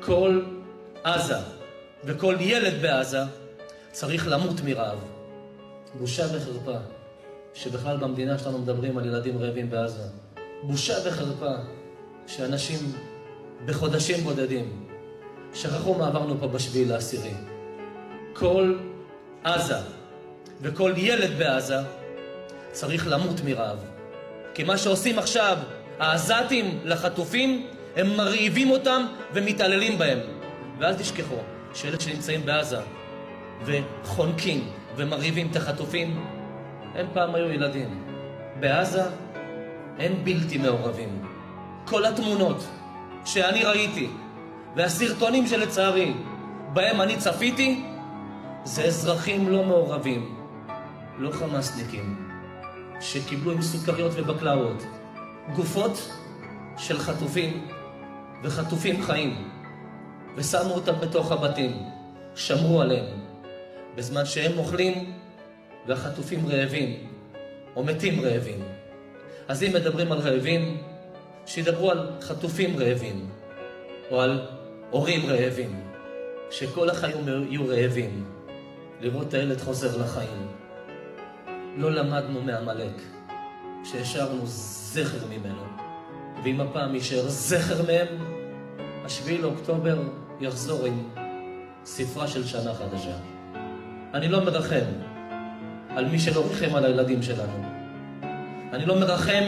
כל עזה וכל ילד בעזה צריך למות מרעב. בושה וחרפה שבכלל במדינה שלנו מדברים על ילדים רעבים בעזה. בושה וחרפה שאנשים בחודשים בודדים שכחו מה עברנו פה ב7/10. כל עזה וכל ילד בעזה צריך למות מרעב. כי מה שעושים עכשיו העזתים לחטופים, הם מרעיבים אותם ומתעללים בהם. ואל תשכחו שאלה שנמצאים בעזה וחונקים ומרעיבים את החטופים, הם פעם היו ילדים. בעזה הם בלתי מעורבים. כל התמונות שאני ראיתי והסרטונים שלצערי בהם אני צפיתי, זה אזרחים לא מעורבים, לא חמאסניקים, שקיבלו עם סוכריות ובקלאות גופות של חטופים וחטופים חיים, ושמו אותם בתוך הבתים, שמרו עליהם, בזמן שהם אוכלים והחטופים רעבים או מתים רעבים. אז אם מדברים על רעבים, שידברו על חטופים רעבים או על הורים רעבים, שכל החיים יהיו רעבים לראות את הילד חוזר לחיים. לא למדנו מעמלק שהשארנו זכר ממנו, ואם הפעם יישאר זכר מהם, 7 לאוקטובר יחזור עם ספרה של שנה חדשה. אני לא מרחם על מי שלא ריחם על הילדים שלנו. אני לא מרחם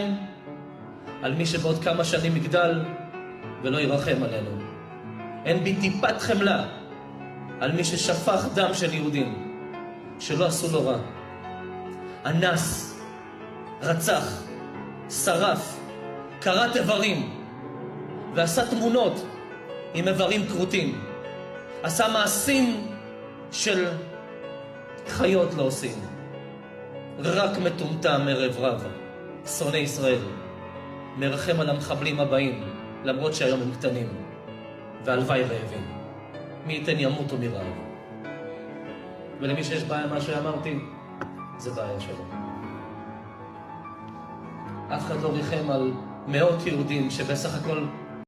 על מי שבעוד כמה שנים יגדל ולא ירחם עלינו. אין בי טיפת חמלה על מי ששפך דם של יהודים שלא עשו לו רע. אנס, רצח, שרף, קרט איברים ועשה תמונות עם איברים כרותים. עשה מעשים של חיות לא עושים. רק מטומטם ערב רב, שונא ישראל, מרחם על המחבלים הבאים, למרות שהיום הם קטנים, והלוואי רעבים. מי ייתן ימותו מרעב. ולמי שיש בעיה מה שאמרתי, זה בעיה שלו. אף אחד לא ריחם על מאות יהודים שבסך הכל